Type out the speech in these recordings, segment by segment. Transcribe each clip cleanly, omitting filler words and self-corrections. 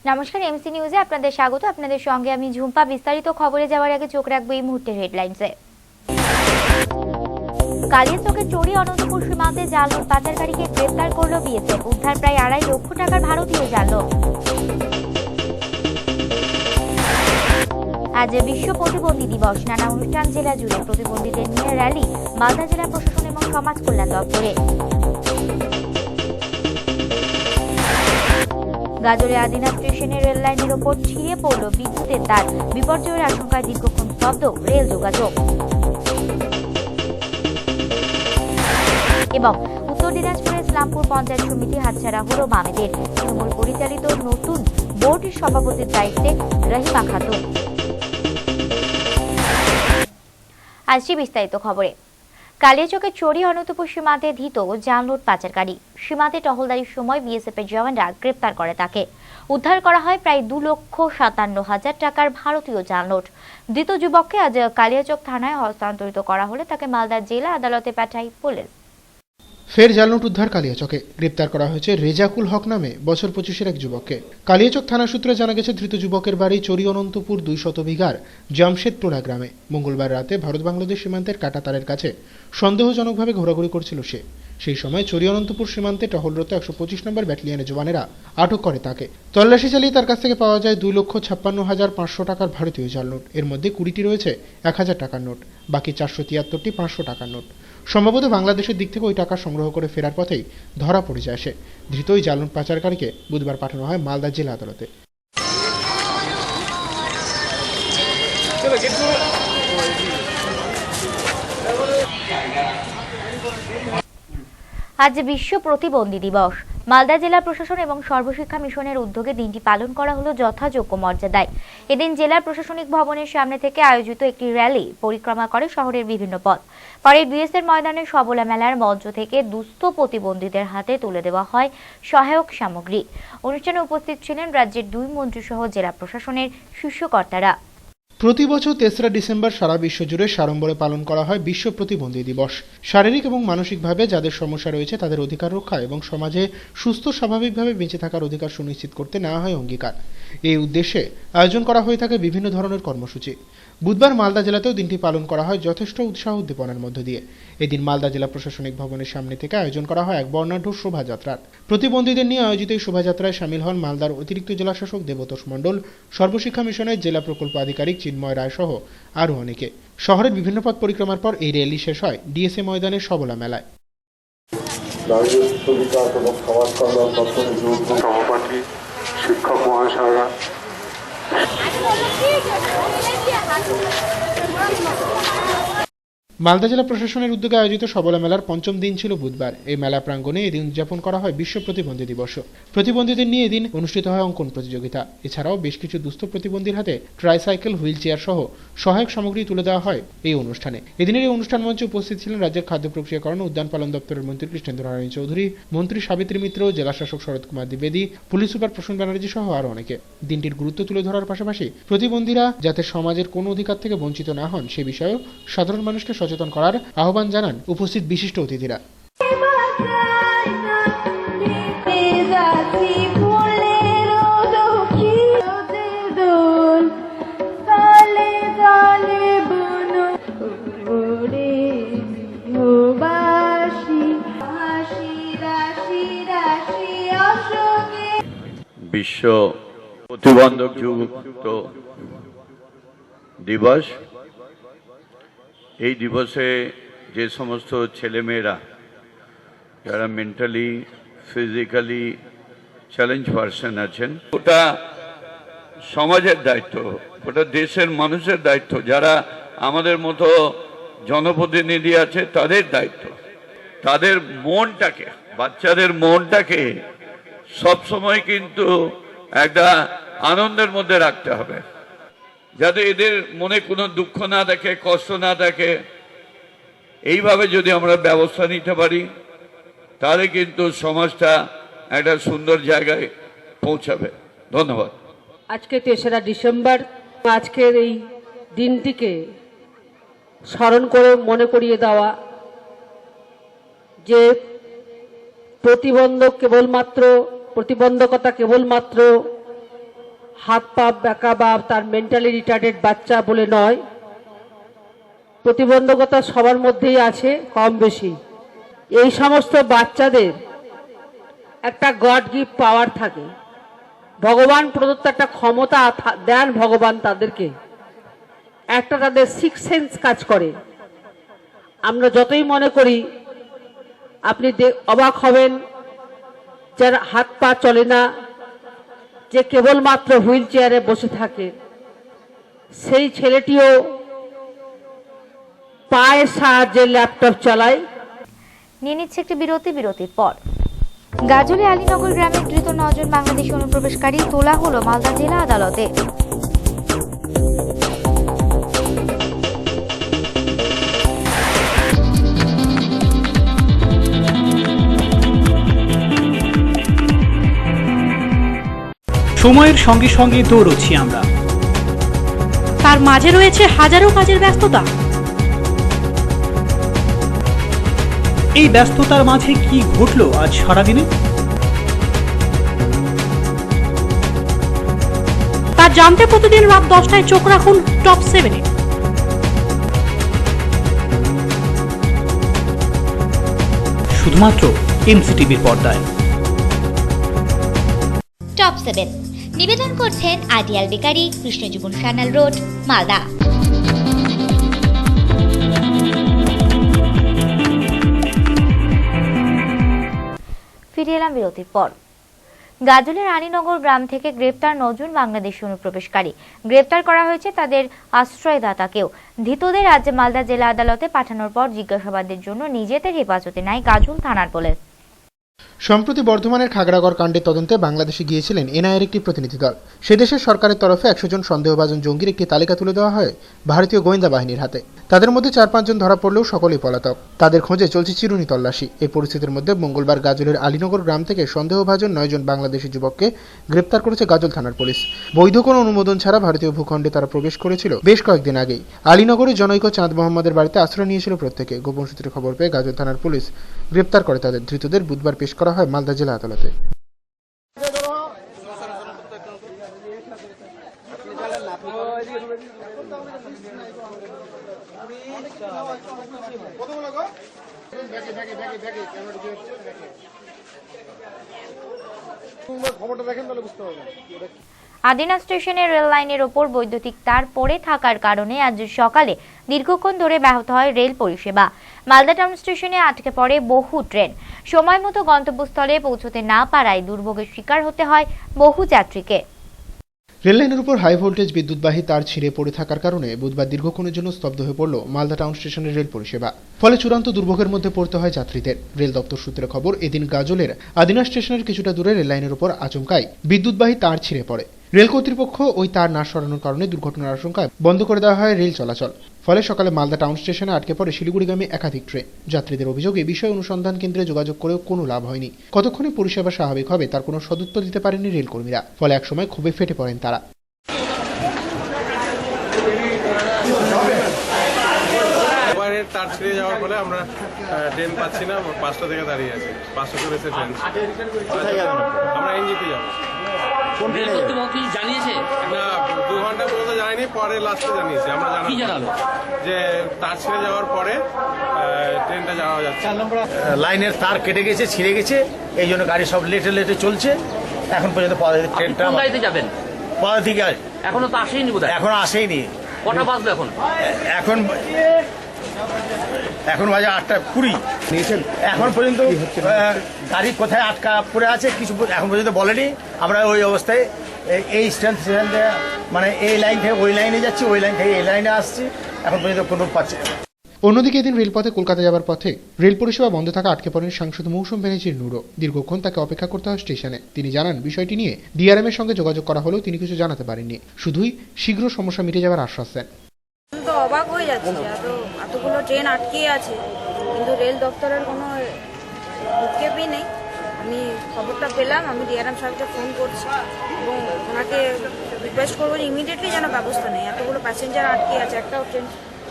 নমস্কার, এমসি নিউজে আপনাদের স্বাগত। আপনাদের সঙ্গে আমি ঝুম্পা। বিস্তারিত খবরে যাওয়ার আগে চোখ রাখবো এই মুহূর্তের হেডলাইন্সে। কালিয়াচকে চোরি অনন্তপুর সীমান্তে জাল নোট পাচারকারীকে গ্রেফতার করল বিএসএফ। উদ্ধার প্রায় 2.5 লক্ষ টাকার ভারতীয় জাল নোট। আজ বিশ্ব প্রতিবন্ধী দিবস। নানা অনুষ্ঠান জেলা জুড়ে। প্রতিবন্ধীদের নিয়ে র্যালি মালদা জেলা প্রশাসন এবং সমাজ কল্যাণ দপ্তরে। গাজলে আদিনা স্টেশনের রেল লাইনের ওপর ছিঁড়ে পড়ল বিদ্যুতের তার। বিপর্যয়ের আশঙ্কায় দীর্ঘক্ষণ স্তব্ধ রেল যোগাযোগ। এবং উত্তর দিনাজপুরের ইসলামপুর পঞ্চায়েত সমিতি হাতছাড়া হল বামেদের। তৃণমূল পরিচালিত নতুন বোর্ডের সভাপতির দায়িত্বে রহিমা খাতুন। আসছি বিস্তারিত খবরে। কালিয়াচকে চোরি অনন্তপুর সীমান্তে ধৃত জাল নোট পাচারকারী। সীমান্তে টহলদারির সময় বিএসএফ এর জওয়ানরা গ্রেপ্তার করে তাকে। উদ্ধার করা হয় প্রায় 2,57,000 টাকার ভারতীয় জাল নোট। ধৃত যুবককে আজ কালিয়াচক থানায় হস্তান্তরিত করা হলে তাকে মালদা জেলা আদালতে পাঠায় পুলিশ। ফের জাল নোট উদ্ধার কালিয়াচকে। গ্রেপ্তার করা হয়েছে রেজাকুল হক নামে বছর 25-এর এক যুবককে। কালিয়াচক থানা সূত্রে জানা গেছে, ধৃত যুবকের বাড়ি চোরি অনন্তপুর 200 বিঘার জামশেদটোলা গ্রামে। মঙ্গলবার রাতে ভারত বাংলাদেশ সীমান্তের কাঁটাতারের কাছে সন্দেহজনকভাবে ঘোরাঘুরি করছিল সে। সেই সময় চোরি অনন্তপুর সীমান্তে টহলরত 125 নম্বর ব্যাটালিয়নের জওয়ানেরা আটক করে তাকে। তল্লাশি চালিয়ে তার কাছ থেকে পাওয়া যায় 2,56,500 টাকার ভারতীয় জাল নোট। এর মধ্যে 20টি রয়েছে 1000 টাকার নোট, বাকি 473টি 500 টাকার নোট। সম্ভবত বাংলাদেশের দিক থেকে ওই টাকা সংগ্রহ করে ফেরার পথেই ধরা পড়ে যায় সে। ধৃত ওই জাল নোট পাচারকারীকে বুধবার পাঠানো হয় মালদা জেলা আদালতে। আজ বিশ্ব প্রতিবন্ধী দিবস। মালদা জেলা প্রশাসন এবং সর্বশিক্ষা মিশনের উদ্যোগে দিনটি পালন করা হলো যথাযোগ্য মর্যাদায়। এদিন জেলার প্রশাসনিক ভবনের সামনে থেকে আয়োজিত একটি র্যালি পরিক্রমা করে শহরের বিভিন্ন পথ। পরে বিএসএর ময়দানে সবলা মেলার মঞ্চ থেকে দুস্থ প্রতিবন্ধীদের হাতে তুলে দেওয়া হয় সহায়ক সামগ্রী। অনুষ্ঠানে উপস্থিত ছিলেন রাজ্যের 2 মন্ত্রী সহ জেলা প্রশাসনের শীর্ষকর্তারা। প্রতি বছর 3রা ডিসেম্বর সারা বিশ্ব জুড়ে সাড়ম্বরে পালন করা হয় বিশ্ব প্রতিবন্ধী দিবস। শারীরিক এবং মানসিকভাবে যাদের সমস্যা রয়েছে তাদের অধিকার রক্ষা এবং সমাজে সুস্থ স্বাভাবিকভাবে বেঁচে থাকার অধিকার সুনিশ্চিত করতে নেওয়া হয় অঙ্গীকার। এই উদ্দেশ্যে আয়োজন করা হয়ে থাকে বিভিন্ন ধরনের কর্মসূচি। বুধবার মালদা জেলাতেও দিনটি পালন করা হয় যথেষ্ট উৎসাহ উদ্দীপনার মধ্য দিয়ে। এদিন মালদা জেলা প্রশাসনিক ভবনের সামনে থেকে আয়োজন করা হয় এক বর্ণাঢ্য শোভাযাত্রার। প্রতিবন্ধীদের নিয়ে আয়োজিত এই শোভাযাত্রায় সামিল হন মালদার অতিরিক্ত জেলাশাসক দেবতোষ মণ্ডল, সর্বশিক্ষা মিশনের জেলা প্রকল্প আধিকারিক চিন্ময় রায় সহ আরও অনেকে। শহরের বিভিন্ন পথ পরিক্রমার পর এই র্যালি শেষ হয় ডিএসএ ময়দানের সবলা মেলায়। সভাপতি, শিক্ষক মহাশয়রা, মালদা জেলা প্রশাসনের উদ্যোগে আয়োজিত সবলা মেলার 5ম দিন ছিল বুধবার। এই মেলা প্রাঙ্গণে এদিন উদযাপন করা হয় বিশ্ব প্রতিবন্ধী দিবস। প্রতিবন্ধীদের নিয়ে এদিন অনুষ্ঠিত হয় অঙ্কন প্রতিযোগিতা। এছাড়াও বেশ কিছু দুস্থ প্রতিবন্ধীর হাতে ট্রাইসাইকেল, হুইল চেয়ার সহ সহায়ক সামগ্রী তুলে দেওয়া হয় এই অনুষ্ঠানে। এদিনের এই অনুষ্ঠান মঞ্চে উপস্থিত ছিলেন রাজ্যের খাদ্য প্রক্রিয়াকরণ ও উদ্যান পালন দপ্তরের মন্ত্রী কৃষ্ণেন্দ্র নারায়ণ চৌধুরী, মন্ত্রী সাবিত্রী মিত্র, জেলাশাসক শরৎ কুমার দ্বিবেদী, পুলিশ সুপার প্রসূন ব্যানার্জি সহ আরও অনেকে। দিনটির গুরুত্ব তুলে ধরার পাশাপাশি প্রতিবন্ধীরা যাতে সমাজের কোনো অধিকার থেকে বঞ্চিত না হন সে বিষয়েও সাধারণ মানুষকে সচেতন করার আহ্বান জানান উপস্থিত বিশিষ্ট অতিথিরা। বিশ্ব প্রতিবন্ধকযুক্ত দিবস। এই দিবসে যে সমস্ত ছেলেমেয়েরা যারা মেন্টালি ফিজিক্যালি চ্যালেঞ্জ পারসন আছেন, ওটা সমাজের দায়িত্ব, ওটা দেশের মানুষের দায়িত্ব, যারা আমাদের মতো জনপ্রতিনিধি আছে তাদের দায়িত্ব। তাদের মনটাকে, বাচ্চাদের মনটাকে সবসময় কিন্তু একটা আনন্দের মধ্যে রাখতে হবে, যাতে এদের মনে কোনো দুঃখ না থাকে, কষ্ট না থাকে। এইভাবে যদি আমরা ব্যবস্থা নিতে পারি তাহলে কিন্তু সমাজটা একটা সুন্দর জায়গায় পৌঁছাবে। ধন্যবাদ। আজকে 3রা ডিসেম্বর, আজকের এই দিনটিকে স্মরণ করে মনে করিয়ে দেওয়া যে প্রতিবন্ধকতা কেবলমাত্র হাত পা ব্যাকা বা তার মেন্টালি রিটার্ডেড বাচ্চা বলে নয়, প্রতিবন্ধকতা সবার মধ্যেই আছে কম বেশি। এই সমস্ত বাচ্চাদের একটা গড গিফট পাওয়ার থাকে, ভগবান প্রদত্ত একটা ক্ষমতা দেন ভগবান তাদেরকে, একটা তাদের সিক্স সেন্স কাজ করে। আমরা যতই মনে করি, আপনি অবাক হবেন যার হাত পা চলে না, যে কেবলমাত্র হুইল চেয়ারে বসে থাকে, সেই ছেলেটিও পায়ের সাহায্যে ল্যাপটপ চালায়। নিয়ে নিচ্ছে একটি বিরতির পর। গাজলে আলীনগর গ্রামের ধৃত 9 জন বাংলাদেশি অনুপ্রবেশকারী তোলা হলো মালদা জেলা আদালতে। সময়ের সঙ্গে সঙ্গে দৌড়চ্ছি আমরা, তার মাঝে রয়েছে হাজারো কাজের ব্যস্ততা। এই ব্যস্ততার মাঝে কি ঘটলো আজ সারাদিনে, তা জানতে প্রতিদিন রাত 10টায় চোখ রাখুন টপ 7-এ। শুধুমাত্র এমসিটিভির পর্দায়। টপ 7 নিবেদন করছেন ideal bakery, Krishnajiban Sanyal road, Malda. ফিরে এলাম বিরতির পর। গাজলের রানীনগর গ্রাম থেকে গ্রেপ্তার 9 জন বাংলাদেশি অনুপ্রবেশকারী। গ্রেপ্তার করা হয়েছে তাদের আশ্রয়দাতাকেও। ধৃতদের আজ মালদা জেলা আদালতে পাঠানোর পর জিজ্ঞাসাবাদের জন্য নিজেদের হেফাজতে নেয় গাজল থানার পুলিশ। সম্প্রতি বর্ধমানের খাগড়াগড় কাণ্ডের তদন্তে বাংলাদেশে গিয়েছিলেন এনআইএর একটি প্রতিনিধি দল। সে দেশের সরকারের তরফে 100 জন সন্দেহভাজন জঙ্গির একটি তালিকা তুলে দেওয়া হয় ভারতীয় গোয়েন্দা বাহিনীর হাতে। তাদের মধ্যে 4-5 জন ধরা পড়লেও সকলেই পলাতক। তাদের খোঁজে চলছে চিরুনি তল্লাশি। এই পরিস্থিতির মধ্যে মঙ্গলবার গাজলের আলীনগর গ্রাম থেকে সন্দেহভাজন 9 জন বাংলাদেশি যুবককে গ্রেপ্তার করেছে গাজল থানার পুলিশ। বৈধ কোনো অনুমোদন ছাড়া ভারতীয় ভূখণ্ডে তারা প্রবেশ করেছিল বেশ কয়েকদিন আগেই। আলীনগরের জনৈক চাঁদ মোহাম্মদের বাড়িতে আশ্রয় নিয়েছিল প্রত্যেকে। গোপন সূত্রে খবর পেয়ে গাজল থানার পুলিশ গ্রেপ্তার করে তাদের। ধৃতদের বুধবার পেশ করা হয় মালদা জেলা আদালতে। আদিনা স্টেশনের রেল লাইনের ওপর বৈদ্যুতিক তার পড়ে থাকার কারণে আজ সকালে দীর্ঘক্ষণ ধরে ব্যাহত হয় রেল পরিষেবা। মালদা টাউন স্টেশনে আটকে পড়ে বহু ট্রেন। সময় মতো গন্তব্যস্থলে পৌঁছতে না পারায় দুর্ভোগের শিকার হতে হয় বহু যাত্রীকে। রেললাইনের উপর হাই ভোল্টেজ বিদ্যুৎবাহী তার ছিঁড়ে পড়ে থাকার কারণে বুধবার দীর্ঘক্ষণের জন্য স্তব্ধ হয়ে পড়ল মালদা টাউন স্টেশনের রেল পরিষেবা। ফলে চূড়ান্ত দুর্ভোগের মধ্যে পড়তে হয় যাত্রীদের। রেল দপ্তর সূত্রে খবর, এদিন গাজলের আদিনা স্টেশনের কিছুটা দূরে রেললাইনের উপর আচমকাই বিদ্যুৎবাহী তার ছিঁড়ে পড়ে। রেল কর্তৃপক্ষ ওই তার না সরানোর কারণে দুর্ঘটনার আশঙ্কায় বন্ধ করে দেওয়া হয় রেল চলাচল। ফলে সকালে মালদা টাউন স্টেশনে আটকে পড়ে শিলিগুড়িগামী একাধিক ট্রেন। যাত্রীদের অভিযোগ, এই বিষয়ে অনুসন্ধান কেন্দ্রে যোগাযোগ করেও কোনো লাভ হয়নি। কতক্ষণে পরিষেবা স্বাভাবিক হবে তার কোনো সদুত্তর দিতে পারেনি রেল কর্মীরা। ফলে একসময় ক্ষোভে ফেটে পড়েন তারা। তার ছিঁড়ে যাওয়ার ফলে আমরা ট্রেন পাচ্ছি না, 5টা থেকে দাঁড়িয়ে আছি। 5টা চলেছে ট্রেন। আমরা এনজিপি যাবো। জানিয়েছে না, 2 ঘন্টা পর্যন্ত জানায়নি, পরে লাস্টে জানিয়েছে। আমরা জানালো যে তার ছিঁড়ে যাওয়ার পরে ট্রেনটা যাওয়া যাচ্ছে। লাইনের তার কেটে গেছে, ছিঁড়ে গেছে, এই জন্য গাড়ি সব লেটে চলছে। এখন পর্যন্ত ট্রেনটা যাবেন পদাতিক এখনো তো আসেনি, বোধ হয় এখনো আসেনি। কটা বাজলো এখন? এখন বাজে 8:20 নিয়েছেন। এখন পর্যন্ত গাড়ি কোথায় আটকা পড়ে আছে কিছু এখন পর্যন্ত বলেনি। আমরা ওই অবস্থায় এই স্ট্যান্ড মানে এই লাইন থেকে ওই লাইনে যাচ্ছি, ওই লাইন থেকে এই লাইনে আসছি, এখন পর্যন্ত কোনো পাচ্ছি না। অন্যদিকে এদিন রেলপথে কলকাতা যাবার পথে রেল পরিষেবা বন্ধ থাকা আটকে পড়েন সাংসদ মৌসুম ব্যানার্জির নুরো। দীর্ঘক্ষণ তাকে অপেক্ষা করতে হয় স্টেশনে। তিনি জানান, বিষয়টি নিয়ে ডিআরএম এর সঙ্গে যোগাযোগ করা হলেও তিনি কিছু জানাতে পারেননি, শুধুই শীঘ্র সমস্যা মিটে যাবার আশ্বাস দেন। তো অবাক হয়ে যাচ্ছে, এতগুলো ট্রেন আটকে আছে কিন্তু রেল দপ্তরের কোনো ভূক্ষেপই নেই। আমি খবরটা পেলাম, আমি ডিআরএম সাহেবকে ফোন করছি এবং ওনাকে রিকোয়েস্ট করবো যে ইমিডিয়েটলি যেন ব্যবস্থা নেই। এতগুলো প্যাসেঞ্জার আটকে আছে, একটাও ট্রেন।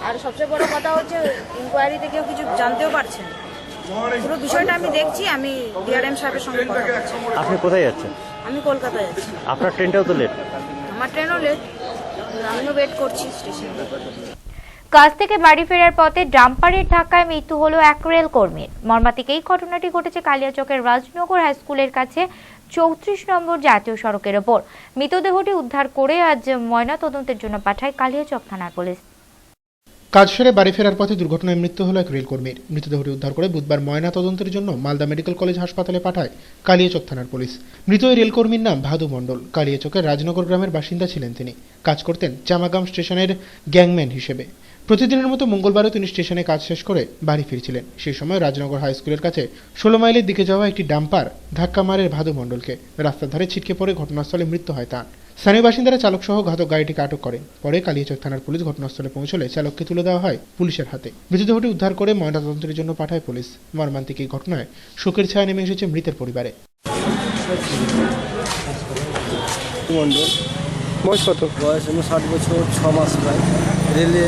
আর সবচেয়ে বড় কথা হচ্ছে ইনকোয়ারিতে কেউ কিছু জানতেও পারছে না। পুরো বিষয়টা আমি দেখছি, আমি ডিআরএম সাহেবের সঙ্গে কথা বলছি। আপনি কোথায় যাচ্ছেন? আমি কলকাতায় যাচ্ছি। আপনার ট্রেনটাও তো লেট। আমার ট্রেনও লেট, আমিও ওয়েট করছি স্টেশনে। কাজ থেকে বাড়ি ফেরার পথে ডাম্পারের ধাক্কায় মৃত্যু হলো এক রেল কর্মীর। মর্মান্তিক এই ঘটনাটি ঘটেছে কালিয়াচকের রাজনগর হাই স্কুলের কাছে 34 নম্বর জাতীয় সড়কের ওপর। মৃতদেহটি উদ্ধার করে আজ ময়নাতদন্তের জন্য পাঠায় কালিয়াচক থানার পুলিশ। কাজ সেরে বাড়ি ফেরার পথে দুর্ঘটনায় মৃত্যু হলো এক রেল কর্মীর। মৃতদেহটি উদ্ধার করে বুধবার ময়নাতদন্তের জন্য মালদা মেডিকেল কলেজ হাসপাতালে পাঠায় কালিয়াচক থানার পুলিশ। মৃত এই রেল কর্মীর নাম ভাদু মণ্ডল। কালিয়াচকের রাজনগর গ্রামের বাসিন্দা ছিলেন তিনি। কাজ করতেন চামাগাম স্টেশনের গ্যাংম্যান হিসেবে। প্রতিদিনের মতো মঙ্গলবারও তিনি স্টেশনে কাজ শেষ করে বাড়ি ফিরছিলেন। সেই সময় রাজনগর হাই স্কুলের কাছে 16 মাইলের দিকে যাওয়া একটি ডাম্পার ধাক্কা মারে ভাদু মণ্ডলকে। রাস্তার ধারে ছিটকে পড়ে ঘটনাস্থলে মৃত্যু হয় তার। স্থানীয় বাসিন্দারা চালক সহ ঘাতক গাড়িটিকে আটক করেন। পরে কালিয়াচক থানার পুলিশ ঘটনাস্থলে পৌঁছলে চালককে তুলে দেওয়া হয় পুলিশের হাতে। মৃতদেহটি উদ্ধার করে ময়নাতদন্তের জন্য পাঠায় পুলিশ। মর্মান্তিক এই ঘটনায় শোকের ছায়া নেমে এসেছে মৃতের পরিবারে। বয়স কত? বয়স 60 বছর 6 মাস প্রায়। রেলে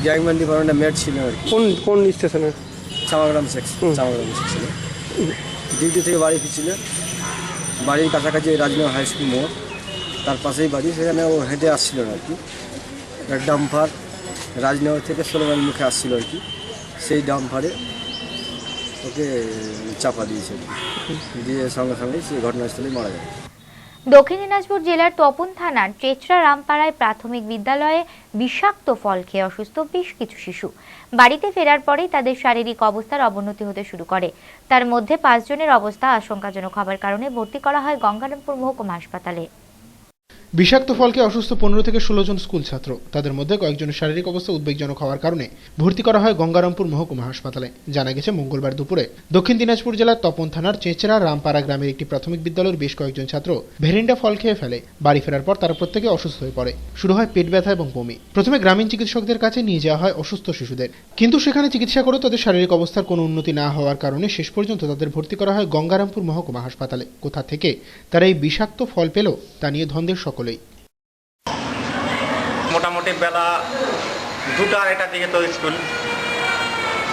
গ্যাংম্যান ডিপার্টমেন্টে মেট ছিল আর কি। কোন স্টেশনে? চামাগ্রাম সেকশনে। ডিউটি থেকে বাড়ি ফিরছিল। বাড়ির কাছাকাছি রাজনগর হাই স্কুল মোড়, তার পাশেই বাড়ি। সেখানে ও হেঁটে আসছিল আর কি। একটা ডাম্পার রাজনগর থেকে 16 মাইল মুখে আসছিল আর কি। সেই ডাম্পারে ওকে চাপা দিয়েছে দিয়ে সঙ্গে সঙ্গে সেই ঘটনাস্থলে মারা যায়। দক্ষিণ দিনাজপুর জেলার তপন থানার চেচরা রামপাড়ায় প্রাথমিক বিদ্যালয়ে বিষাক্ত ফল খেয়ে অসুস্থ বেশ কিছু শিশু। বাড়িতে ফেরার পরেই তাদের শারীরিক অবস্থার অবনতি হতে শুরু করে। তার মধ্যে 5 জনের অবস্থা আশঙ্কাজনক হওয়ার কারণে ভর্তি করা হয় গঙ্গারামপুর মহকুমা হাসপাতালে। বিষাক্ত ফলকে অসুস্থ 15 থেকে 16 জন স্কুল ছাত্র। তাদের মধ্যে কয়েকজনের শারীরিক অবস্থা উদ্বেগজনক হওয়ার কারণে ভর্তি করা হয় গঙ্গারামপুর মহকুমা হাসপাতালে। জানা গেছে মঙ্গলবার দুপুরে দক্ষিণ দিনাজপুর জেলার তপন থানার চেচরা রামপাড়া গ্রামের একটি প্রাথমিক বিদ্যালয়ের বেশ কয়েকজন ছাত্র ভেরিন্ডা ফল খেয়ে ফেলে। বাড়ি ফেরার পর তারা প্রত্যেকে অসুস্থ হয়ে পড়ে। শুরু হয় পেট ব্যথা এবং বমি। প্রথমে গ্রামীণ চিকিৎসকদের কাছে নিয়ে যাওয়া হয় অসুস্থ শিশুদের, কিন্তু সেখানে চিকিৎসা করে তাদের শারীরিক অবস্থার কোনো উন্নতি না হওয়ার কারণে শেষ পর্যন্ত তাদের ভর্তি করা হয় গঙ্গারামপুর মহকুমা হাসপাতালে। কোথা থেকে তারা এই বিষাক্ত ফল পেল তা নিয়ে ধন্দের সকলেই। মোটামুটি বেলা 2-2:30 দিকে তো স্কুল,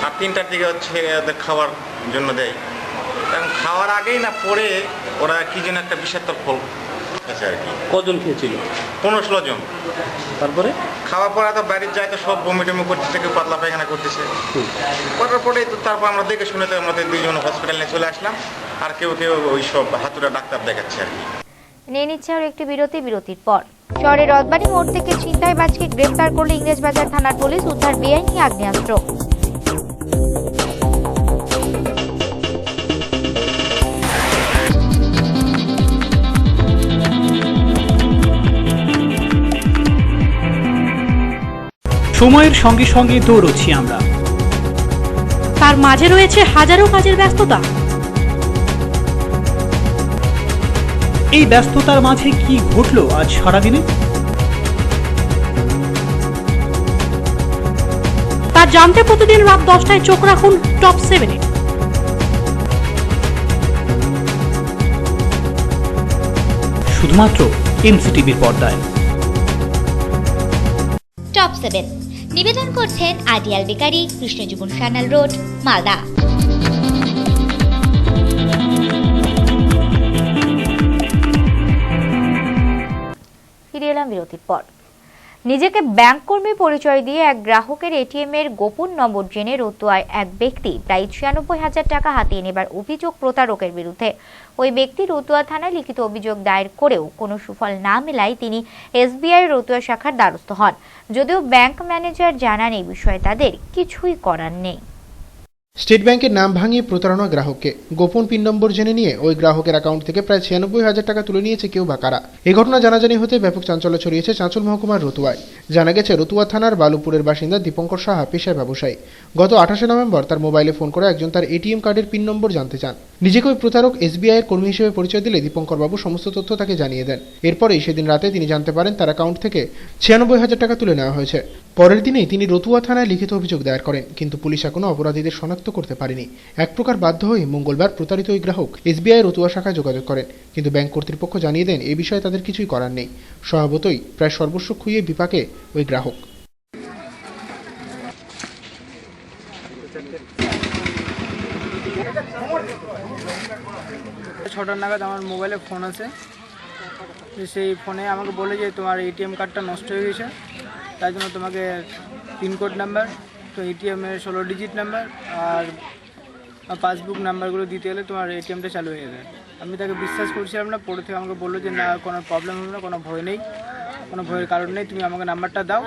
আর 3টার দিকে হচ্ছে ওদের খাওয়ার জন্য দেয়। কারণ খাওয়ার আগেই না পরে ওরা কি যেন একটা বিষাক্ত ফল খেয়েছে আর কি। কজন খেয়েছিল? 15-16 জন। তারপরে খাওয়ার পরে তো বাড়ির যায় তো সব বমি টমি করতেছে, কেউ পাতলা পায়খানা করতেছে। করার পরেই তো তারপর আমরা দেখে শুনে তো আমাদের 2 জন হসপিটালে নিয়ে চলে আসলাম। আর কেউ ওই সব হাতুড়া ডাক্তার দেখাচ্ছে আর কি। নিয়ে নিচ্ছে আর একটি বিরতির পর শহরের রথবাড়ি মোড় থেকে ছিনতাইবাজকে গ্রেফতার করল ইংরেজবাজার থানার পুলিশ। উদ্ধার বেআইনি আগ্নেয়াস্ত্র। সময়ের সঙ্গে সঙ্গে দৌড়চ্ছি আমরা, তার মাঝে রয়েছে হাজারো কাজের ব্যস্ততা। এই ব্যস্ততার মাঝে কি ঘটলো আজ সারাদিনে তা জানতে প্রতিদিন রাত 10টায় চোখ রাখুন টপ 7-এ। শুধুমাত্র এমসিটিভির পর্দায়। টপ 7 নিবেদন করছেন ideal bakery, Krishnajiban Sanyal road, Malda. ফিরে এলাম বিরতির পর। নিজেকে ব্যাংক কর্মী পরিচয় দিয়ে এক গ্রাহকের এটিএম এর গোপন নম্বর জেনে রতুয়ায় এক ব্যক্তি প্রায় 96,000 টাকা হাতিয়ে নেবার অভিযোগ প্রতারকের বিরুদ্ধে। ওই ব্যক্তি রতুয়া থানায় লিখিত অভিযোগ দায়ের করেও কোনো সুফল না মেলায় তিনি এসবিআই রতুয়া শাখার দ্বারস্থ হন। যদিও ব্যাংক ম্যানেজার জানান এই বিষয়ে তাদের কিছুই করার নেই। স্টেট ব্যাংকের নাম ভাঙিয়ে প্রতারণা গ্রাহককে। গোপন পিন নম্বর জেনে নিয়ে ওই গ্রাহকের অ্যাকাউন্ট থেকে প্রায় 96,000 টাকা তুলে নিয়েছে কেউ বা কারা। এই ঘটনা জানাজানি হতে ব্যাপক চাঞ্চল্য ছড়িয়েছে চাঁচল মহকুমার রতুয়ায়। জানা গেছে রতুয়া থানার বালুপুরের বাসিন্দা দীপঙ্কর সাহা পেশায় ব্যবসায়ী। গত 28 নভেম্বর তার মোবাইলে ফোন করে একজন তার এটিএম কার্ডের পিন নম্বর জানতে চান। নিজেকে ওই প্রতারক এসবিআই এর কর্মী হিসেবে পরিচয় দিলে দীপঙ্কর বাবু সমস্ত তথ্য তাকে জানিয়ে দেন। এরপরেই সেদিন রাতে তিনি জানতে পারেন তার অ্যাকাউন্ট থেকে 96,000 টাকা তুলে নেওয়া হয়েছে। পরের দিনেই তিনি রতুয়া থানায় লিখিত অভিযোগ দায়ের করেন, কিন্তু পুলিশ এখনো অপরাধীদের শনাক্ত করতে পারেনি। এক প্রকার বাধ্য হয়ে মঙ্গলবার প্রতারিত ওই গ্রাহক এসবিআই রতুয়া শাখায় যোগাযোগ করেন, কিন্তু ব্যাংক কর্তৃপক্ষ জানিয়ে দেন এই বিষয়ে তাদের কিছুই করার নেই। স্বভাবতই প্রায় সর্বস্ব খুইয়ে বিপাকে ওই গ্রাহক। 6টা নাগাদ আমার মোবাইলে ফোন আসে। সেই ফোনে আমাকে বলে যে তোমার এটিএম কার্ডটা নষ্ট হয়ে গেছে, তাই জন্য তোমাকে পিনকোড নাম্বার, তো এটিএমের 16 ডিজিট নাম্বার আর পাসবুক নাম্বারগুলো দিতে গেলে তোমার এটিএমটা চালু হয়ে যাবে। আমি তাকে বিশ্বাস করছিলাম না। পরে থেকে আমাকে বললো যে না, কোনো প্রবলেম হবে না, কোনো ভয় নেই, কোনো ভয়ের কারণ নেই, তুমি আমাকে নাম্বারটা দাও,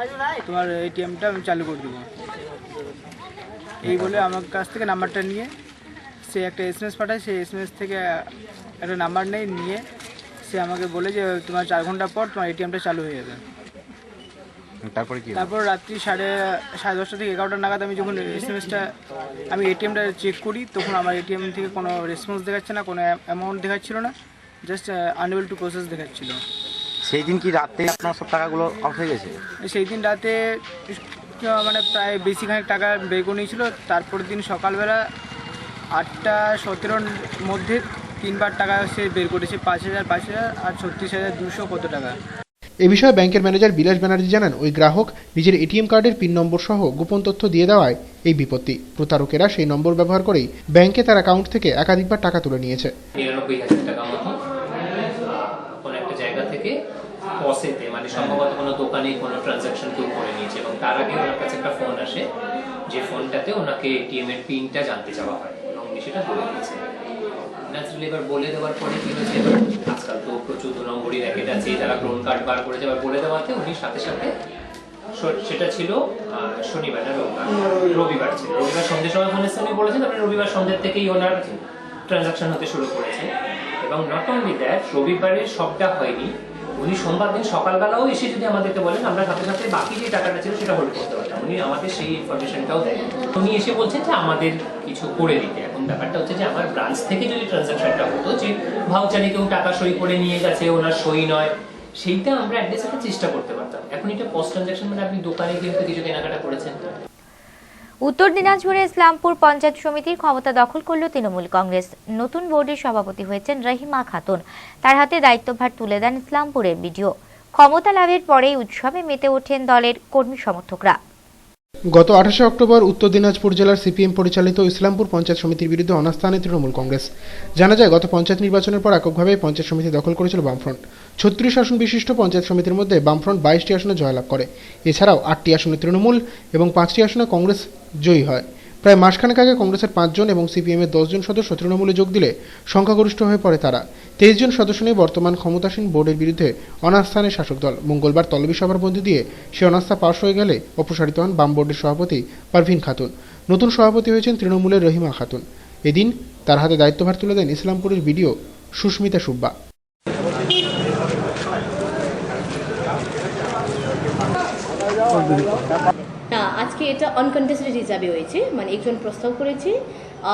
তোমার এটিএমটা আমি চালু করে দেবো। এই বলে আমার কাছ থেকে নাম্বারটা নিয়ে সে একটা SMS পাঠায়। সেই SMS থেকে একটা নাম্বার নিয়ে সে আমাকে বলে যে তোমার 4 ঘন্টা পর তোমার এটিএমটা চালু হয়ে যাবে। তারপর রাত্রি 10:30 থেকে 11টা নাগাদ আমি যখন SMSটা আমি এটিএমটা চেক করি, তখন আমার এটিএম থেকে কোনো রেসপন্স দেখাচ্ছে না, কোনো অ্যামাউন্ট দেখাচ্ছিল না, জাস্ট আনএবল টু প্রসেস দেখাচ্ছিল। সেই দিন কি রাতে আপনার সব টাকাগুলো আউট হয়ে গেছে? সেই দিন রাতে মানে প্রায় বেশিখানেক টাকা বের করে নিয়েছিল। তারপরের দিন সকালবেলা 8:17 মধ্যে 3বার টাকা সে বের করেছে, 5,000 আর 36,200 কত টাকা। এ বিষয়ে ব্যাংকের ম্যানেজার বিলাস ব্যানার্জি জানান, ওই গ্রাহক নিজের এটিএম কার্ডের পিন নম্বর সহ গোপন তথ্য দিয়ে দেওয়ায় এই বিপত্তি। প্রতারকেরা সেই নম্বর ব্যবহার করেই ব্যাংকে তার অ্যাকাউন্ট থেকে একাধিকবার টাকা তুলে নিয়েছে। 99,000 টাকা মতো কোনো একটা জায়গা থেকে পসেতে, মানে সম্ভবত কোনো দোকানে কোনো ট্রানজাকশন কেউ করে নিয়েছে, এবং তার আগে ওনার কাছে একটা ফোন আসে, যে ফোনটাতে ওনাকে এটিএম এর পিনটা জানতে চাওয়া হয়, এবং উনি সেটা বলে দিয়েছেন। ন্যাচারালি এবার বলে দেওয়ার পরে কি হয়েছে, আজকাল তো প্রচুর 2 নম্বরই র্যাকেট আছে, তারা ক্রোন কার্ড বার করেছে। এবার বলে দেওয়াতে উনি সাথে সাথে, সেটা ছিল শনিবার না রবিবার ছিল, রবিবার সন্ধ্যের সময় ফোন এসে উনি বলেছেন, তারপরে রবিবার সন্ধ্যের থেকেই ওনার ট্রানজাকশন হতে শুরু করেছে। এবং নট অনলি দ্যাট, রবিবারের সবটা হয়নি, উনি সোমবার দিন সকালবেলাও এসে যদি আমাদেরকে বলেন, আমরা সাথে সাথে বাকি যে টাকাটা ছিল সেটা হোল্ড করতে পারতাম। উনি আমাদের সেই ইনফরমেশনটাও দেন। উনি এসে বলছেন যে আমাদের কিছু করে দিতে। এখন ব্যাপারটা হচ্ছে যে আমার ব্রাঞ্চ থেকে যদি ট্রানজাকশনটা হতো, যে ভাউচারে কেউ টাকা সই করে নিয়ে গেছে, ওনার সই নয়, সেইটা আমরা অ্যাড্রেস একটা চেষ্টা করতে পারতাম। এখন এটা পোস্ট ট্রানজাকশন, মানে আপনি দোকানে গিয়ে কিছু কেনাকাটা করেছেন। উত্তর দিনাজপুরের ইসলামপুর পঞ্চায়েত সমিতির ক্ষমতা দখল করল তৃণমূল কংগ্রেস। নতুন বোর্ডের সভাপতি হয়েছেন রহিমা খাতুন। তার হাতে দায়িত্বভার তুলে দেন ইসলামপুরের বিডিও। ক্ষমতা লাভের পরেই উৎসবে মেতে ওঠেন দলের কর্মী সমর্থকরা। গত 28শে অক্টোবর উত্তর দিনাজপুর জেলার সিপিএম পরিচালিত ইসলামপুর পঞ্চায়েত সমিতির বিরুদ্ধে অনাস্থা আনে তৃণমূল কংগ্রেস। জানা যায়, গত পঞ্চায়েত নির্বাচনের পর এককভাবে পঞ্চায়েত সমিতি দখল করেছিল বামফ্রন্ট। 36 আসন বিশিষ্ট পঞ্চায়েত সমিতির মধ্যে বামফ্রন্ট 22টি আসনে জয়লাভ করে। এছাড়াও 8টি আসনে তৃণমূল এবং 5টি আসনে কংগ্রেস জয়ী হয়। প্রায় মাসখানেক আগে কংগ্রেসের 5 জন এবং সিপিএমের 10 জন সদস্য তৃণমূলে যোগ দিলে সংখ্যাগরিষ্ঠ হয়ে পড়ে তারা। 23 জন সদস্য নিয়ে বর্তমান ক্ষমতাসীন বোর্ডের বিরুদ্ধে অনাস্থা আনে শাসক দল। মঙ্গলবার তলবি সভার মধ্যে দিয়ে সে অনাস্থা পাশ হয়ে গেলে অপসারিত হন বাম বোর্ডের সভাপতি পারভিন খাতুন। নতুন সভাপতি হয়েছেন তৃণমূলের রহিমা খাতুন। এদিন তার হাতে দায়িত্বভার তুলে দেন ইসলামপুরের বিডিও সুস্মিতা সুব্বা। না, আজকে এটা আনকন্টেস্টেড হিসাবে হয়েছে, মানে একজন প্রস্তাব করেছে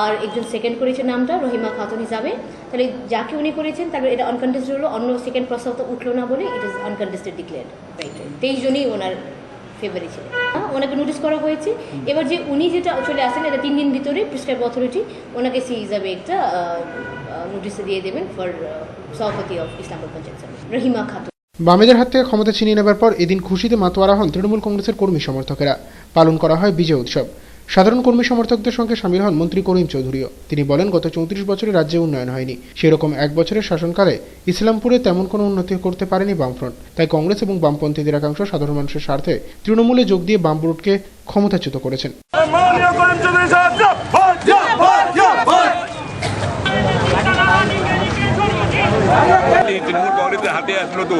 আর একজন সেকেন্ড করেছে নামটা রহিমা খাতুন হিসাবে। তাহলে যাকে উনি করেছেন তারপরে এটা আনকন্টেস্টেড হলো, অন্য সেকেন্ড প্রস্তাব তো উঠলো না বলে ইট ইজ আনকন্টেস্টেড ডিক্লেয়ার্ড। 23 জনই ওনার ফেভারি ছিল। ওনাকে নোটিস করা হয়েছে। এবার যে উনি যেটা চলে আসেন, এটা 3 দিন ভিতরে প্রিসক্রাইব অথরিটি ওনাকে সি হিসাবে একটা নোটিস দিয়ে দেবেন ফর সভাপতি অফ ইসলামপুর পঞ্চায়েত সমিতি রহিমা খাতুন। বামেদের হাত থেকে ক্ষমতা ছিনিয়ে নেবার পর এদিন খুশিতে মাতোয়ারা হন তৃণমূল কংগ্রেসের কর্মী সমর্থকেরা। পালন করা হয় বিজয় উৎসব। সাধারণ কর্মী সমর্থকদের সঙ্গে সামিল হন মন্ত্রী করিম চৌধুরীও। তিনি বলেন, গত 34 বছরে রাজ্যে উন্নয়ন হয়নি। সেরকম 1 বছরের শাসনকালে ইসলামপুরে তেমন কোনো উন্নতি করতে পারেনি বামফ্রন্ট। তাই কংগ্রেস এবং বামপন্থীদের একাংশ সাধারণ মানুষের স্বার্থে তৃণমূলে যোগ দিয়ে বাম বোর্ডকে ক্ষমতাচ্যুত করেছেন। তৃণমূল কংগ্রেসের হাতে আসলো তো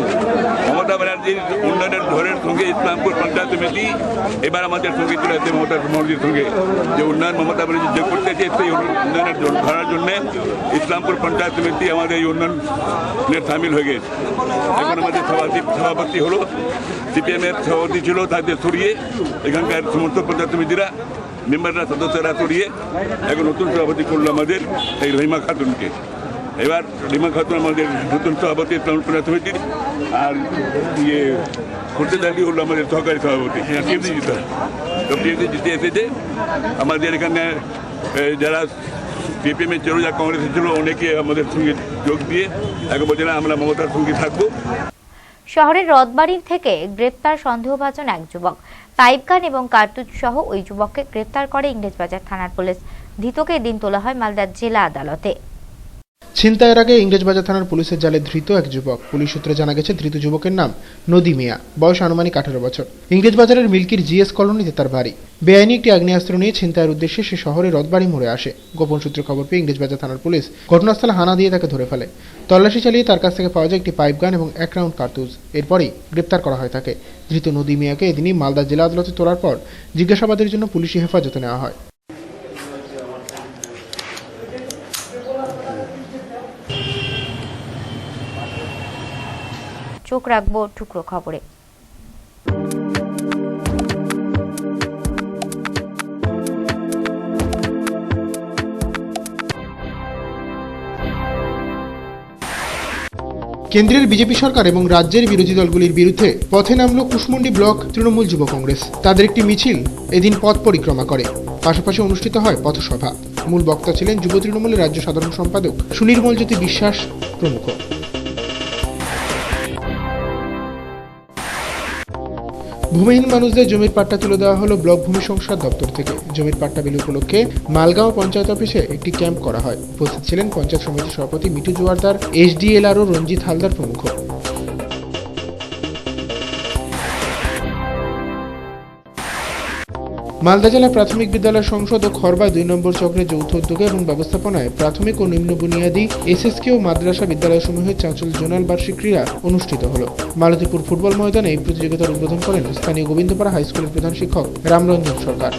মমতা ব্যানার্জির উন্নয়নের ধরের সঙ্গে ইসলামপুর পঞ্চায়েত সমিতি এবার আমাদের সঙ্গে চলে আসছে মমতা ব্যানার্জির সঙ্গে। যে উন্নয়ন মমতা ব্যানার্জি যে করতেছে, সেই উন্নয়নের ধরার জন্য ইসলামপুর পঞ্চায়েত সমিতি আমাদের এই উন্নয়নের সামিল হয়ে গেছে। এখন আমাদের সভাপতি হলো, সিপিএমের সভাপতি ছিল, তাদের সরিয়ে এখানকার সমস্ত পঞ্চায়েত সমিতিরা মেম্বাররা সদস্যরা সরিয়ে এখন নতুন সভাপতি করলো আমাদের এই রহিমা খাতুনকে। এবার রহিমা খাতুন আমাদের নতুন সভাপতি পঞ্চায়েত সমিতির, আর খুঁটিদারি হলো আমাদের সহকারী সভাপতি টিএমসি জিতে এসেছে। আমাদের এখানে যারা সিপিএমের ছিল, যা কংগ্রেসের ছিল, অনেকে আমাদের সঙ্গে যোগ দিয়ে এখন বলছে না আমরা মমতার সঙ্গে থাকবো। শহরের রথবাড়ির থেকে গ্রেপ্তার সন্দেহভাজন এক যুবক। পাইপগান এবং কার্তুজ সহ ওই যুবককে গ্রেপ্তার করে ইংরেজবাজার থানার পুলিশ। ধৃতকে দিন তোলা হয় মালদা জেলা আদালতে। ছিনতাইয়ের আগে ইংরেজবাজার থানার পুলিশের জালে ধৃত এক যুবক। পুলিশ সূত্রে জানা গেছে ধৃত যুবকের নাম নদী মিয়া, বয়স আনুমানিক 18 বছর। ইংরেজবাজারের মিল্কির জিএস কলোনিতে তার বাড়ি। বেআইনি একটি আগ্নেয়াস্ত্র নিয়ে ছিনতাইয়ের উদ্দেশ্যে সে শহরে রথবাড়ি মোড়ে আসে। গোপন সূত্রে খবর পেয়ে ইংরেজবাজার থানার পুলিশ ঘটনাস্থলে হানা দিয়ে তাকে ধরে ফেলে। তল্লাশি চালিয়ে তার কাছ থেকে পাওয়া যায় একটি পাইপ গান এবং 1 রাউন্ড কার্তুজ। এরপরই গ্রেপ্তার করা হয় তাকে। ধৃত নদী মিয়াকে এদিনই মালদা জেলা আদালতে তোলার পর জিজ্ঞাসাবাদের জন্য পুলিশি হেফাজতে নেওয়া হয়। চোখ রাখবো টুকরো খবরে। কেন্দ্রের বিজেপি সরকার এবং রাজ্যের বিরোধী দলগুলির বিরুদ্ধে পথে নামল কুশমন্ডি ব্লক তৃণমূল যুব কংগ্রেস। তাদের একটি মিছিল এদিন পথ পরিক্রমা করে, পাশাপাশি অনুষ্ঠিত হয় পথসভা। মূল বক্তা ছিলেন যুব তৃণমূলের রাজ্য সাধারণ সম্পাদক সুনির্মলজ্যোতি বিশ্বাস প্রমুখ। ভূমিহীন মানুষদের জমির পাট্টা তুলে দেওয়া হলো ব্লক ভূমি সংস্কার দপ্তর থেকে। জমির পাট্টা বিলি উপলক্ষে মালগাঁও পঞ্চায়েত অফিসে একটি ক্যাম্প করা হয়। উপস্থিত ছিলেন পঞ্চায়েত সমিতির সভাপতি মিঠু জোয়ারদার, এসডিএলআরও রঞ্জিত হালদার প্রমুখ। মালদা জেলা প্রাথমিক বিদ্যালয় সংসদ ও খরবা 2 নম্বর চক্রের যৌথ উদ্যোগে এবং ব্যবস্থাপনায় প্রাথমিক ও নিম্ন বুনিয়াদী এসএসকে ও মাদ্রাসা বিদ্যালয়সমূহের চাঁচল জোনাল বার্ষিক ক্রীড়া অনুষ্ঠিত হল। মালতীপুর ফুটবল ময়দানে এই প্রতিযোগিতার উদ্বোধন করেন স্থানীয় গোবিন্দপাড়া হাই স্কুলের প্রধান শিক্ষক রামরঞ্জন সরকার।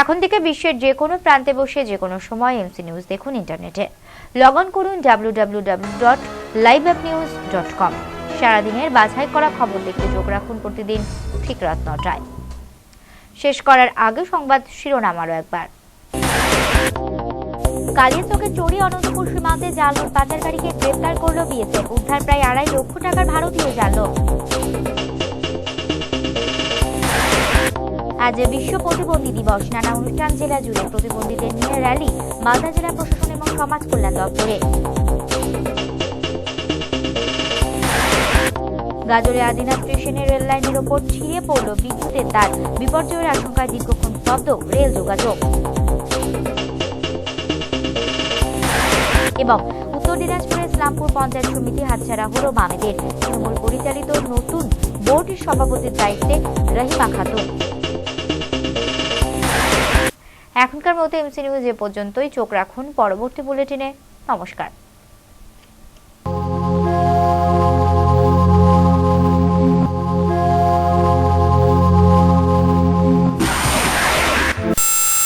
এখন থেকে বিশ্বের যে কোনো প্রান্তে বসে যে কোনো সময় এমসি নিউজ দেখুন ইন্টারনেটে। লগ অন করুন www.liveupnews.com। সারাদিনের বাছাই করা খবর দেখতে চোখ রাখুন প্রতিদিন ঠিক রাত 9টায়। শেষ করার আগে সংবাদ শিরোনাম আরও একবার। কালিয়াচকে চোরি অনন্তপুর সীমান্তে জাল নোট পাচারকারীকে গ্রেপ্তার করল বিএসএফ। উদ্ধার প্রায় 2.5 লক্ষ টাকার ভারতীয় জাল নোট। আজ বিশ্ব প্রতিবন্ধী দিবস। নানা অনুষ্ঠান জেলা জুড়ে প্রতিবন্ধীদের নিয়ে র্যালি মালদা জেলা প্রশাসন এবং সমাজ কল্যাণ দপ্তরে। গাজরে আদিনাথ স্টেশনের রেল লাইনের ওপর ছিঁড়ে পড়ল বিদ্যুতের তার। বিপর্যয়ের আশঙ্কায় দীর্ঘক্ষণ স্তব্ধ রেল যোগাযোগ। এবং উত্তর দিনাজপুরের ইসলামপুর পঞ্চায়েত সমিতি হাতছাড়া হল বামেদের। তৃণমূল পরিচালিত নতুন বোর্ডের সভাপতির দায়িত্বে রহিমা খাতুন। এখনকার মতো এমসি নিউজ এ পর্যন্তই। চোখ রাখুন পরবর্তী বুলেটিনে। নমস্কার।